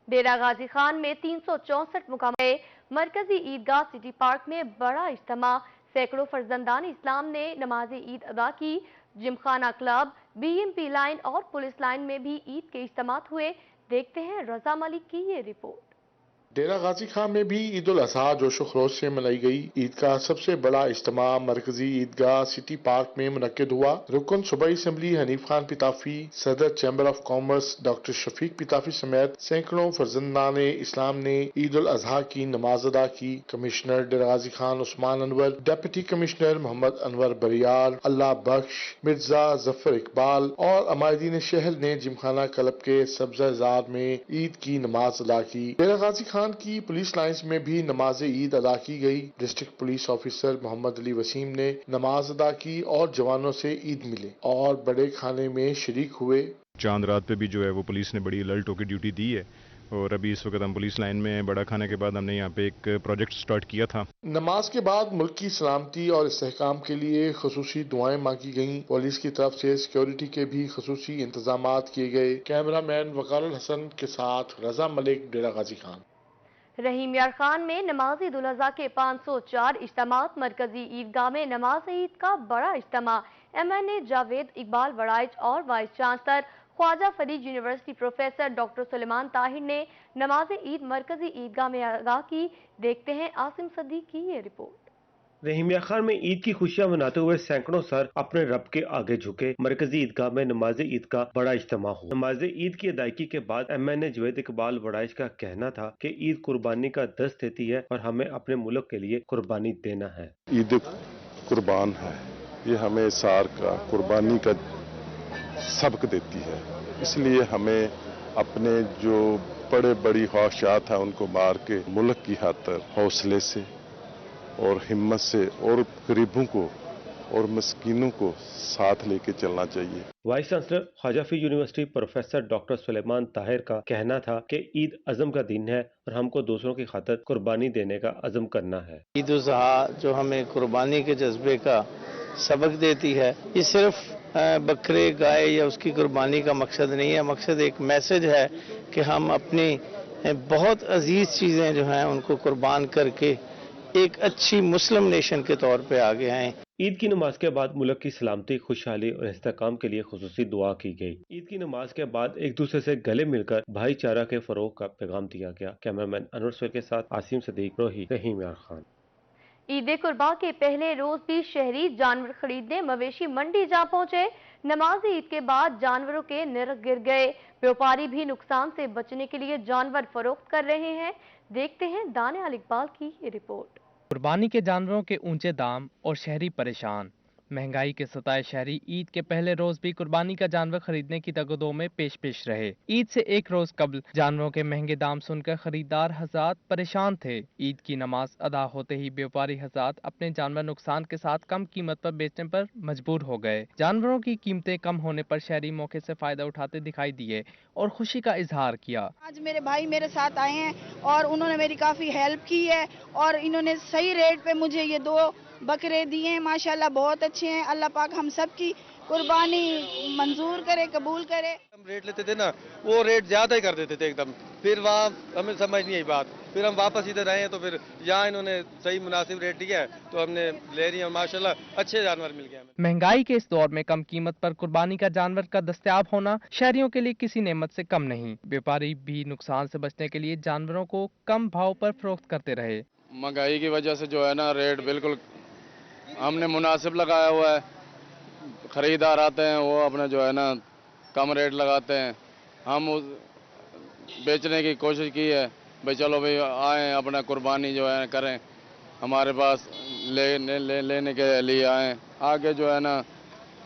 डेरा गाजी खान में 364 मुकाम मरकजी ईदगाह सिटी पार्क में बड़ा इज्तिमा। सैकड़ों फर्जंदान इस्लाम ने नमाज ईद अदा की। जिमखाना क्लब, बीएमपी लाइन और पुलिस लाइन में भी ईद के इज्तिमात हुए। देखते हैं रजा मलिक की ये रिपोर्ट। डेरा गाजी खान में भी ईद उल अजहा जोशो खरोश से मनाई गई। ईद का सबसे बड़ा इज्तिमा मरकजी ईदगाह सिटी पार्क में मुनक्किद हुआ। रुकन सूबाई असम्बली हनीफ खान पिताफी, सदर chamber of commerce doctor Shafiq Pitafi समेत सैकड़ों फर्जंदान इस्लाम ने ईद उल अजहा की नमाज अदा की। कमिश्नर डेरा गाजी खान उस्मान अनवर, डिप्टी कमिश्नर मोहम्मद अनवर बरियार, अल्लाह बख्श, मिर्जा जफर इकबाल और अमायदीन शहर ने जिमखाना क्लब के सब्जाजार में ईद की नमाज अदा की। डेरा गाजी खान की पुलिस लाइंस में भी नमाज ईद अदा की गई। District police officer Muhammad Ali Waseem ने नमाज अदा की और जवानों से ईद मिले और बड़े खाने में शरीक हुए। चांद रात पे भी जो है वो पुलिस ने बड़ी अलर्ट होकर ड्यूटी दी है और अभी इस वक्त हम पुलिस लाइन में हैं। बड़ा खाने के बाद हमने यहाँ पे एक प्रोजेक्ट स्टार्ट किया था। नमाज के बाद मुल्क की सलामती और इस्तेहकाम के लिए खसूसी दुआएं मांगी गईं। पुलिस की तरफ से सिक्योरिटी के भी खसूसी इंतजामात किए गए। कैमरामैन वकार हसन के साथ रजा मलिक, डेरा गाजी खान। रहीम यार खान में नमाज ईद उल अजहा के 504 इज्तिमात। मरकजी ईदगाह में नमाज ईद का बड़ा इज्तिमा। एमएनए जावेद इकबाल वड़ाइच और vice chancellor Khwaja Farid university professor doctor Suleman Tahir ने नमाज ईद मरकजी ईदगाह में अदा की। देखते हैं आसिम सदी की ये रिपोर्ट। रहीम यार खान में ईद की खुशियां मनाते हुए सैकड़ों सर अपने रब के आगे झुके। मरकजी ईदगाह में नमाज ईद का बड़ा इज्तिमा हुआ। नमाज ईद की अदायगी के बाद एमएनए जावेद इकबाल वड़ाइच का कहना था कि ईद कुर्बानी का दर्स देती है और हमें अपने मुल्क के लिए कुर्बानी देना है। ईद कुर्बान है, ये हमें सार का कुर्बानी का सबक देती है। इसलिए हमें अपने जो बड़े बड़ी ख्वाहिशात हैं उनको मार के मुल्क की खातिर हौसले से और हिम्मत से और गरीबों को और मस्कीनों को साथ लेके चलना चाहिए। Vice chancellor Khwaja Farid university professor doctor Suleman Tahir का कहना था कि ईद अज़म का दिन है और हमको दूसरों की खातिर कुर्बानी देने का अज़म करना है। ईद उल अज़हा जो हमें कुर्बानी के जज्बे का सबक देती है, ये सिर्फ बकरे गाय या उसकी कुर्बानी का मकसद नहीं है। मकसद एक मैसेज है कि हम अपनी बहुत अजीज चीज़ें जो हैं उनको कुर्बान करके एक अच्छी मुस्लिम नेशन के तौर पे आगे आए। ईद की नमाज के बाद मुल्क की सलामती, खुशहाली और इस्तेहकाम के लिए खुसूसी दुआ की गई। ईद की नमाज के बाद एक दूसरे से गले मिलकर भाईचारा के फरोग का पैगाम दिया गया। कैमरामैन अनवर सुहेल के साथ आसिम सदीक, रोही, रहीम यार खान। ईद कुर्बा के पहले रोज भी शहरी जानवर खरीदने मवेशी मंडी जा पहुंचे। नमाज ईद के बाद जानवरों के निरख गिर गए। व्यापारी भी नुकसान से बचने के लिए जानवर फरोख्त कर रहे हैं। देखते हैं दाने अल इकबाल की ये रिपोर्ट। कुर्बानी के जानवरों के ऊंचे दाम और शहरी परेशान। महंगाई के सताए शहरी ईद के पहले रोज भी कुर्बानी का जानवर खरीदने की तगदो में पेश रहे। ईद से एक रोज कबल जानवरों के महंगे दाम सुनकर खरीदार हज़रात परेशान थे। ईद की नमाज अदा होते ही व्यापारी हज़रात अपने जानवर नुकसान के साथ कम कीमत पर बेचने पर मजबूर हो गए। जानवरों की कीमतें कम होने पर शहरी मौके से फायदा उठाते दिखाई दिए और खुशी का इजहार किया। आज मेरे भाई मेरे साथ आए हैं और उन्होंने मेरी काफी हेल्प की है और इन्होंने सही रेट पे मुझे ये 2 बकरे दिए हैं। माशाल्लाह बहुत अच्छे हैं। अल्लाह पाक हम सब की कुर्बानी मंजूर करे, कबूल करे। हम रेट लेते थे ना, वो रेट ज्यादा ही कर देते थे एकदम। फिर वहाँ हमें समझ नहीं आई बात, फिर हम वापस इधर आए हैं तो फिर यहाँ इन्होंने सही मुनासिब रेट दिया है तो हमने ले रही है। माशाल्लाह अच्छे जानवर मिल गए। महंगाई के इस दौर में कम कीमत पर कुर्बानी का जानवर का दस्तयाब होना शहरियों के लिए किसी नेमत से कम नहीं। व्यापारी भी नुकसान से बचने के लिए जानवरों को कम भाव पर फरोख्त करते रहे। महंगाई की वजह से जो है ना रेट बिल्कुल हमने मुनासिब लगाया हुआ है। खरीदार आते हैं वो अपना जो है ना कम रेट लगाते हैं। हम बेचने की कोशिश की है भाई चलो भाई आए अपना कुर्बानी जो है करें, हमारे पास लेने के लिए आए। आगे जो है ना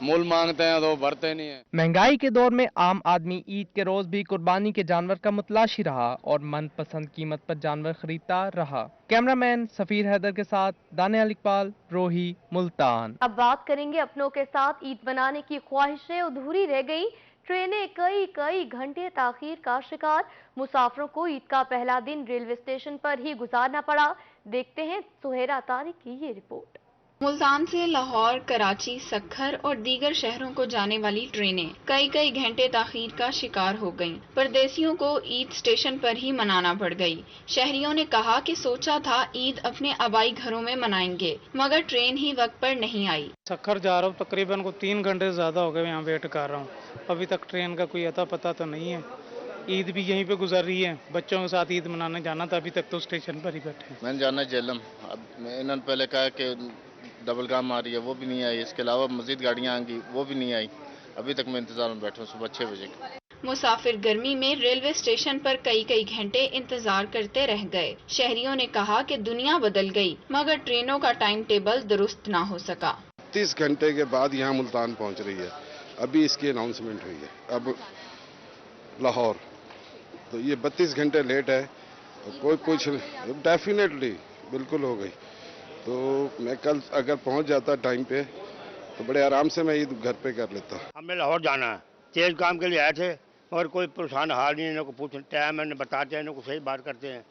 मूल मांगते हैं तो भरते नहीं है। महंगाई के दौर में आम आदमी ईद के रोज भी कुर्बानी के जानवर का मुतलाशी रहा और मनपसंद कीमत पर जानवर खरीदता रहा। कैमरामैन सफीर हैदर के साथ दाने अल इकबाल, रोही, मुल्तान। अब बात करेंगे अपनों के साथ ईद मनाने की ख्वाहिशें अधूरी रह गई। ट्रेनें कई घंटे ताखीर का शिकार। मुसाफिरों को ईद का पहला दिन रेलवे स्टेशन पर ही गुजारना पड़ा। देखते हैं सुहेरा तारिक की ये रिपोर्ट। मुल्तान से लाहौर, कराची, सक्खर और दीगर शहरों को जाने वाली ट्रेनें कई घंटे ताखीर का शिकार हो गईं। परदेसियों को ईद स्टेशन पर ही मनाना पड़ गई। शहरियों ने कहा कि सोचा था ईद अपने आबाई घरों में मनाएंगे, मगर ट्रेन ही वक्त पर नहीं आई। सक्खर जा रहा हूँ, तकरीबन को 3 घंटे से ज़्यादा हो गए, यहाँ वेट कर रहा हूँ। अभी तक ट्रेन का कोई अता पता तो नहीं है। ईद भी यहीं पे गुजर रही है, बच्चों के साथ ईद मनाने जाना था, अभी तक तो स्टेशन पर ही बैठे। मैंने जाना जेलम, अब इन्होंने पहले कहा कि डबल काम आ रही है, वो भी नहीं आई। इसके अलावा मजीद गाड़ियाँ आएंगी, वो भी नहीं आई। अभी तक मैं इंतजार में बैठा हूँ सुबह 6 बजे की। मुसाफिर गर्मी में रेलवे स्टेशन पर कई घंटे इंतजार करते रह गए। शहरियों ने कहा कि दुनिया बदल गई, मगर ट्रेनों का टाइम टेबल दुरुस्त ना हो सका। 30 घंटे के बाद यहाँ मुल्तान पहुँच रही है, अभी इसकी अनाउंसमेंट हुई है। अब लाहौर तो ये 32 घंटे लेट है, कोई कुछ डेफिनेटली बिल्कुल हो गई। तो मैं कल अगर पहुंच जाता टाइम पे तो बड़े आराम से मैं ईद घर पे कर लेता। हमें लाहौर जाना है, तेज काम के लिए आए थे, और कोई परेशान हाल नहीं है। इनको पूछ टाइम मैंने बताते हैं, इनको सही बात करते हैं।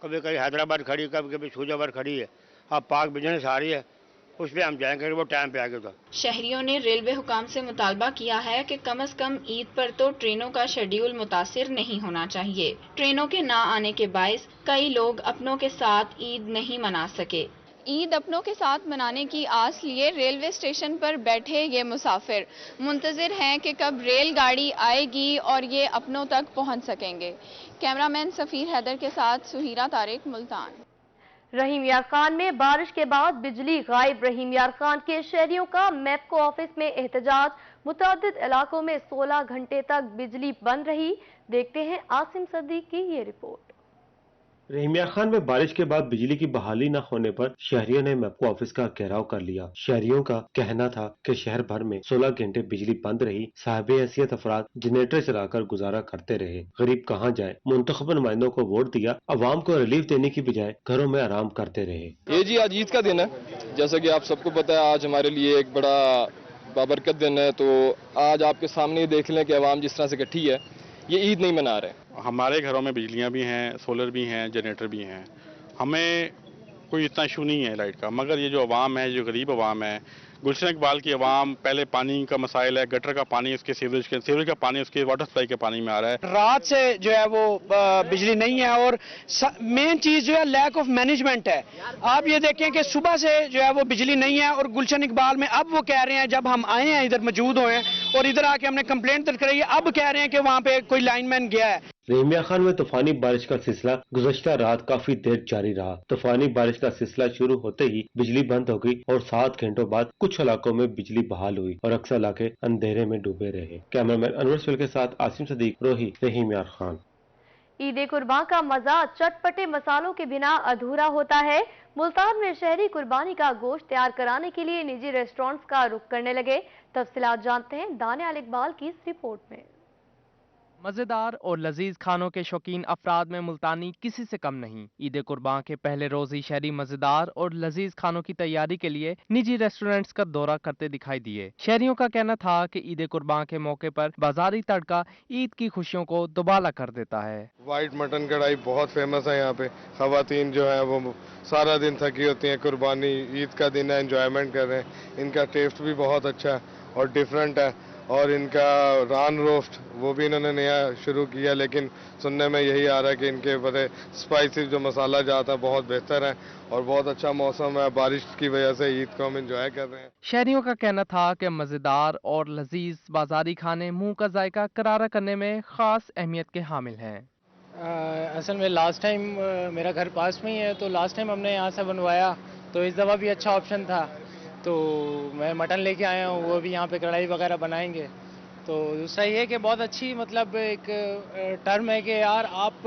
कभी कभी हैदराबाद खड़ी, कभी कभी सूजाबाद खड़ी है। अब पाक बिजनेस आ रही है, उस पर हम जाएंगे, वो टाइम पे आगे। तो शहरियों ने रेलवे हुकाम से मुतालबा किया है कि कम से कम ईद पर तो ट्रेनों का शेड्यूल मुतासिर नहीं होना चाहिए। ट्रेनों के ना आने के बायस कई लोग अपनों के साथ ईद नहीं मना सके। ईद अपनों के साथ मनाने की आस लिए रेलवे स्टेशन पर बैठे ये मुसाफिर मुंतजिर हैं कि कब रेलगाड़ी आएगी और ये अपनों तक पहुंच सकेंगे। कैमरामैन सफीर हैदर के साथ सुहीरा तारिक, मुल्तान। रहीम यार खान में बारिश के बाद बिजली गायब। रहीम यार खान के शहरियों का मैपको ऑफिस में एहतजाज। मुतअद्दिद इलाकों में 16 घंटे तक बिजली बंद रही। देखते हैं आसिम सदीक की ये रिपोर्ट। रहीम यार खान में बारिश के बाद बिजली की बहाली न होने पर शहरियों ने मैपको ऑफिस का घेराव कर लिया। शहरियों का कहना था कि शहर भर में 16 घंटे बिजली बंद रही। साहिब हैसियत अफराद जनरेटर चलाकर गुजारा करते रहे। गरीब कहाँ जाए, मुंतखब नुमाइंदों को वोट दिया, अवाम को रिलीफ देने की बजाय घरों में आराम करते रहे। ये जी आज ईद का दिन है, जैसा कि आप सबको पता है, आज हमारे लिए एक बड़ा बाबरकत दिन है। तो आज आपके सामने देख लें कि अवाम जिस तरह से इकट्ठी है, ये ईद नहीं मना रहे। हमारे घरों में बिजलियां भी हैं, सोलर भी हैं, जनरेटर भी हैं, हमें कोई इतना इशू नहीं है लाइट का। मगर ये जो अवाम है, जो गरीब अवाम है, गुलशन इकबाल की अवाम, पहले पानी का मसाइल है, गटर का पानी, उसके सीवरेज का पानी, उसके वाटर सप्लाई के पानी में आ रहा है। रात से जो है वो बिजली नहीं है, और मेन चीज जो है लैक ऑफ मैनेजमेंट है। आप ये देखें कि सुबह से जो है वो बिजली नहीं है, और गुलशन इकबाल में अब वो कह रहे हैं, जब हम आए हैं इधर मौजूद हुए हैं और इधर आके हमने कंप्लेंट दर्ज कराई है, अब कह रहे हैं कि वहाँ पे कोई लाइनमैन गया है। रहीम यार खान में तूफानी बारिश का सिलसिला गुज़श्ता रात काफी देर जारी रहा। तूफानी बारिश का सिलसिला शुरू होते ही बिजली बंद हो गई और 7 घंटों बाद कुछ इलाकों में बिजली बहाल हुई और अक्सर इलाके अंधेरे में डूबे रहे। कैमरामैन अनवर सुल के साथ आसिम सदीक, रोही, रहीम यार खान। ईद कुर्बान का मजा चटपटे मसालों के बिना अधूरा होता है। मुल्तान में शहरी कुर्बानी का गोश्त तैयार कराने के लिए निजी रेस्टोरेंट्स का रुख करने लगे। तफसीलात जानते हैं दानियाल इकबाल की इस रिपोर्ट में। मज़ेदार और लजीज खानों के शौकीन अफराद में मुल्तानी किसी से कम नहीं। ईद कुर्बान के पहले रोज ही शहरी मज़ेदार और लजीज खानों की तैयारी के लिए निजी रेस्टोरेंट्स का दौरा करते दिखाई दिए। शहरियों का कहना था कि ईद कुर्बान के मौके पर बाजारी तड़का ईद की खुशियों को दुबाला कर देता है। वाइट मटन कढ़ाई बहुत फेमस है यहाँ पे। खवातीन जो है वो सारा दिन थकी होती हैं, कुर्बानी ईद का दिन है, एंजॉयमेंट कर रहे हैं। इनका टेस्ट भी बहुत अच्छा और डिफरेंट है, और इनका रान रोस्ट वो भी इन्होंने नया शुरू किया, लेकिन सुनने में यही आ रहा है कि इनके बड़े स्पाइसी जो मसाला जाता है बहुत बेहतर है, और बहुत अच्छा मौसम है, बारिश की वजह से ईद को हम एंजॉय कर रहे हैं। शहरियों का कहना था कि मज़ेदार और लजीज बाजारी खाने मुंह का जायका करारा करने में खास अहमियत के हामिल हैं। असल में लास्ट टाइम मेरा घर पास में ही है, तो लास्ट टाइम हमने यहाँ से बनवाया, तो इस दफ़ा भी अच्छा ऑप्शन था, तो मैं मटन लेके आया हूँ। वो भी यहाँ पे कढ़ाई वगैरह बनाएंगे। तो दूसरा ये कि बहुत अच्छी मतलब एक टर्म है कि यार आप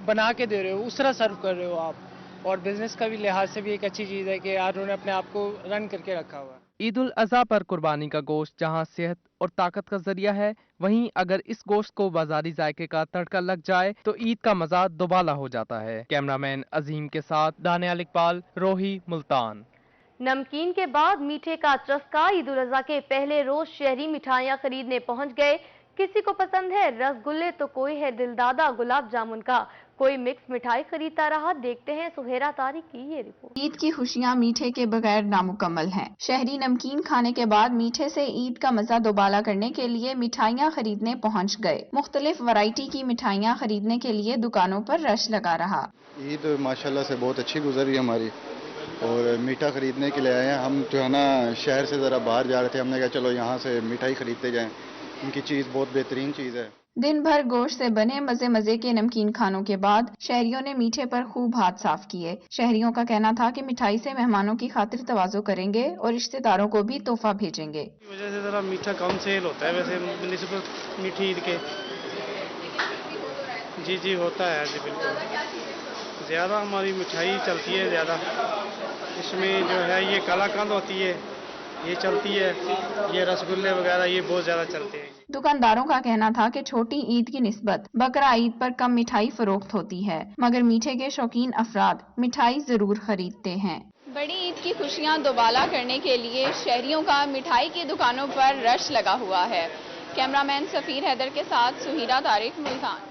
बना के दे रहे हो, उस तरह सर्व कर रहे हो आप, और बिजनेस का भी लिहाज से भी एक अच्छी चीज़ है कि यार उन्होंने अपने आप को रन करके रखा हुआ है। ईद उल अज़हा पर कुर्बानी का गोश्त जहां सेहत और ताकत का जरिया है, वहीं अगर इस गोश्त को बाजारी जायके का तड़का लग जाए तो ईद का मजा दोबाला हो जाता है। कैमरामैन अजीम के साथ दानियाल इकबाल, रोही, मुल्तान। नमकीन के बाद मीठे का चस्का। ईद उल अज़हा के पहले रोज शहरी मिठाइयां खरीदने पहुंच गए। किसी को पसंद है रसगुल्ले तो कोई है दिलदादा गुलाब जामुन का। कोई मिक्स मिठाई खरीदता रहा। देखते हैं सुहेरा तारिक की ये रिपोर्ट। ईद की खुशियां मीठे के बगैर नामुकम्मल हैं। शहरी नमकीन खाने के बाद मीठे से ईद का मजा दोबाला करने के लिए मिठाइयां खरीदने पहुंच गए। मुख्तलिफ वैरायटी की मिठाइयां खरीदने के लिए दुकानों पर रश लगा रहा। ईद माशाल्लाह से बहुत अच्छी गुजरी हमारी और मीठा खरीदने के लिए आए हैं। हम जो है ना शहर से ज़रा बाहर जा रहे थे, हमने कहा चलो यहाँ से मिठाई खरीदते जाएं। इनकी चीज़ बहुत बेहतरीन चीज़ है। दिन भर गोश्त से बने मजे मजे के नमकीन खानों के बाद शहरियों ने मीठे पर खूब हाथ साफ किए। शहरियों का कहना था कि मिठाई से मेहमानों की खातिर तवाज़ो करेंगे और रिश्तेदारों को भी तोहफा भेजेंगे। इस वजह से ज़रा मीठा कम सेल होता है वैसे निस्बत मीठी ईद के। जी होता है जी, बिल्कुल ज़्यादा हमारी मिठाई चलती है ज़्यादा। इसमें जो है ये कलाकंद होती है, ये चलती है, ये रसगुल्ले वगैरह ये बहुत ज़्यादा चलते हैं। दुकानदारों का कहना था कि छोटी ईद की निस्बत बकरा ईद पर कम मिठाई फरोख्त होती है, मगर मीठे के शौकीन अफराद मिठाई जरूर खरीदते हैं। बड़ी ईद की खुशियां दोबाला करने के लिए शहरियों का मिठाई की दुकानों पर रश लगा हुआ है। कैमरामैन सफीर हैदर के साथ सुहीरा तारिक, मुल्तान।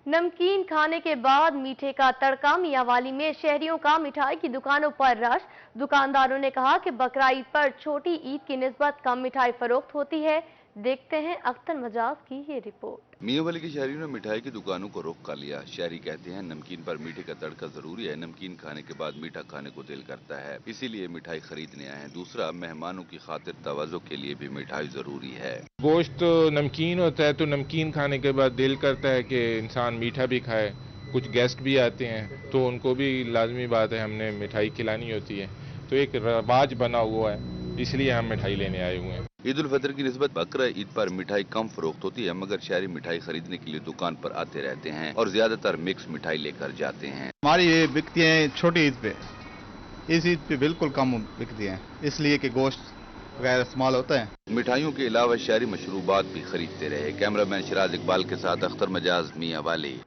नमकीन खाने के बाद मीठे का तड़का। मियांवाली में शहरियों का मिठाई की दुकानों पर रश। दुकानदारों ने कहा कि बकरा ईद पर छोटी ईद की निस्बत कम मिठाई फरोख्त होती है। देखते हैं अख्तर मजाज की ये रिपोर्ट। मियांवाली के शहरियों ने मिठाई की दुकानों को रुख कर लिया। शहरी कहते हैं नमकीन पर मीठे का तड़का जरूरी है। नमकीन खाने के बाद मीठा खाने को दिल करता है, इसीलिए मिठाई खरीदने आए हैं। दूसरा, मेहमानों की खातिर तवाज़ो के लिए भी मिठाई जरूरी है। गोश्त नमकीन होता है तो नमकीन खाने के बाद दिल करता है कि इंसान मीठा भी खाए। कुछ गेस्ट भी आते हैं तो उनको भी लाजमी बात है हमने मिठाई खिलानी होती है, तो एक रवाज बना हुआ है, इसलिए हम मिठाई लेने आए हुए हैं। ईद उल फितर की निस्बत बकरा ईद पर मिठाई कम फरोख्त होती है, मगर शहरी मिठाई खरीदने के लिए दुकान पर आते रहते हैं और ज्यादातर मिक्स मिठाई लेकर जाते हैं। हमारी ये बिकती है छोटी ईद पे, इस ईद पे बिल्कुल कम बिकती हैं, इसलिए कि गोश्त वगैरह इस्तेमाल होता है। मिठाइयों के अलावा शहरी मशरूबात भी खरीदते रहे। कैमरामैन शिराज इकबाल के साथ अख्तर मजाज, मियांवाली।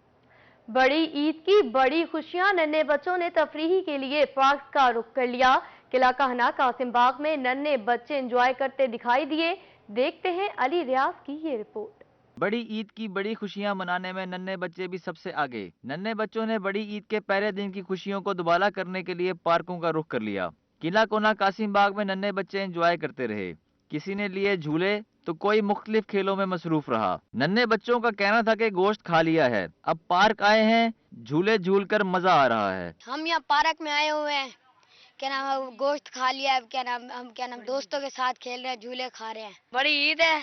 बड़ी ईद की बड़ी खुशियां। नन्हे बच्चों ने तफरीही के लिए पार्क का रुख कर लिया। किला कहना कासिम बाग में नन्हे बच्चे एंजॉय करते दिखाई दिए। देखते हैं अली रियाज की ये रिपोर्ट। बड़ी ईद की बड़ी खुशियां मनाने में नन्हे बच्चे भी सबसे आगे। नन्हे बच्चों ने बड़ी ईद के पहले दिन की खुशियों को दुबाला करने के लिए पार्कों का रुख कर लिया। किला कोना कासिम बाग में नन्हे बच्चे एंजॉय करते रहे। किसी ने लिए झूले तो कोई मुख्तलिफ खेलों में मसरूफ रहा। नन्हे बच्चों का कहना था कि गोश्त खा लिया है, अब पार्क आए हैं, झूले झूल कर मजा आ रहा है। हम यहाँ पार्क में आए हुए हैं, क्या नाम, गोश्त खा लिया है, क्या नाम दोस्तों के साथ खेल रहे हैं, झूले खा रहे हैं। बड़ी ईद है,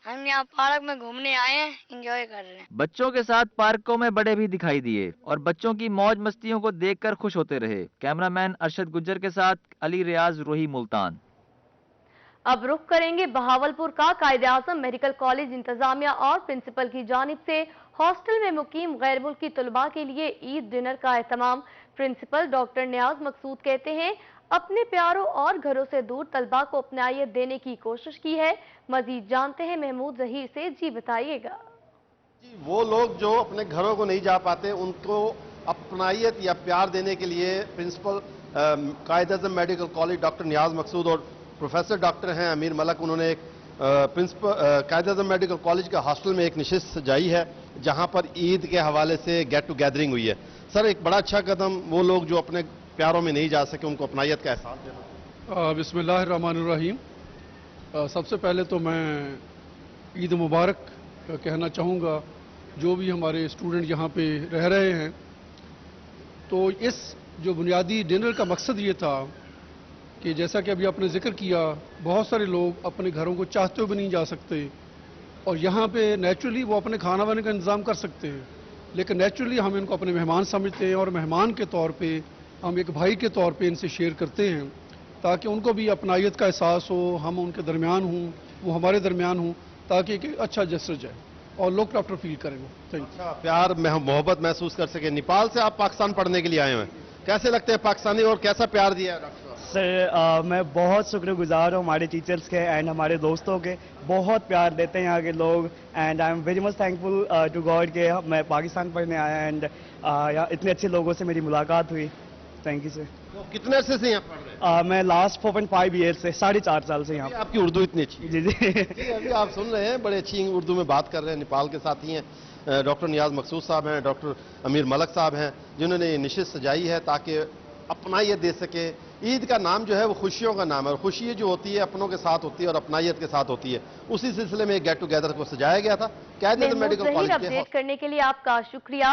हम यहाँ पार्क में घूमने आए हैं, एंजॉय कर रहे हैं। बच्चों के साथ पार्कों में बड़े भी दिखाई दिए और बच्चों की मौज मस्तियों को देखकर खुश होते रहे। कैमरामैन अरशद गुज्जर के साथ अली रियाज, रोही, मुल्तान। अब रुख करेंगे बहावलपुर का। कायदे-आज़म मेडिकल कॉलेज इंतजामिया और प्रिंसिपल की जानिब से हॉस्टल में मुकीम गैर मुल्की तलबा के लिए ईद डिनर का एहतमाम। प्रिंसिपल डॉक्टर नियाज मकसूद कहते हैं अपने प्यारों और घरों से दूर तलबा को अपनायत देने की कोशिश की है। मजीद जानते हैं महमूद जहीर से। जी बताइएगा। वो लोग जो अपने घरों को नहीं जा पाते उनको अपनायत या प्यार देने के लिए प्रिंसिपल कायदे-आज़म मेडिकल कॉलेज डॉक्टर नियाज मकसूद और प्रोफेसर डॉक्टर हैं अमीर मलक, उन्होंने एक प्रिंसिपल कायदे-आज़म मेडिकल कॉलेज के हॉस्टल में एक नशिस्त सजाई है जहां पर ईद के हवाले से गेट टू गैदरिंग हुई है। सर, एक बड़ा अच्छा कदम, वो लोग जो अपने प्यारों में नहीं जा सके उनको अपनायत का एहसास देना। बिस्मिल्लाहिर्रहमानिर्रहीम। सबसे पहले तो मैं ईद मुबारक कहना चाहूँगा जो भी हमारे स्टूडेंट यहाँ पे रह रहे हैं। तो इस जो बुनियादी डिनर का मकसद ये था कि जैसा कि अभी आपने जिक्र किया, बहुत सारे लोग अपने घरों को चाहते हुए भी नहीं जा सकते और यहाँ पे नेचुरली वो अपने खाना वाने का इंतज़ाम कर सकते हैं, लेकिन नेचुरली हम इनको अपने मेहमान समझते हैं और मेहमान के तौर पे हम एक भाई के तौर पे इनसे शेयर करते हैं ताकि उनको भी अपनायत का एहसास हो, हम उनके दरमियान हों, वो हमारे दरमियान हों, ताकि एक अच्छा जस्टर जाए और लोग प्रॉपर फील करें। अच्छा, प्यार मोहब्बत महसूस कर सके। नेपाल से आप पाकिस्तान पढ़ने के लिए आए हुए हैं, कैसे लगते हैं पाकिस्तानी और कैसा प्यार दिया है डॉक्टर? सर, मैं बहुत शुक्रगुजार हूँ हमारे टीचर्स के एंड हमारे दोस्तों के। बहुत प्यार देते हैं यहाँ के लोग and I am very much thankful to God के मैं पाकिस्तान पढ़ने आया एंड इतने अच्छे लोगों से मेरी मुलाकात हुई। Thank you sir. तो कितने अरसे से यहाँ पढ़ रहे हैं? मैं लास्ट 4.5 ईयर से 4.5 साल से यहाँ। आपकी उर्दू इतनी अच्छी। जी जी। अभी आप सुन रहे हैं, बड़े अच्छी उर्दू में बात कर रहे हैं, नेपाल के साथी हैं। डॉक्टर नियाज मकसूद साहब हैं, डॉक्टर अमीर मलक साहब हैं, जिन्होंने ये नशिस्त सजाई है ताकि अपनायत दे सके। ईद का नाम जो है वो खुशियों का नाम है, और खुशी जो होती है अपनों के साथ होती है और अपनायत के साथ होती है। उसी सिलसिले में एक गेट टुगेदर को सजाया गया था। कायदे मेडिकल कॉलेज अपडेट करने के लिए आपका शुक्रिया।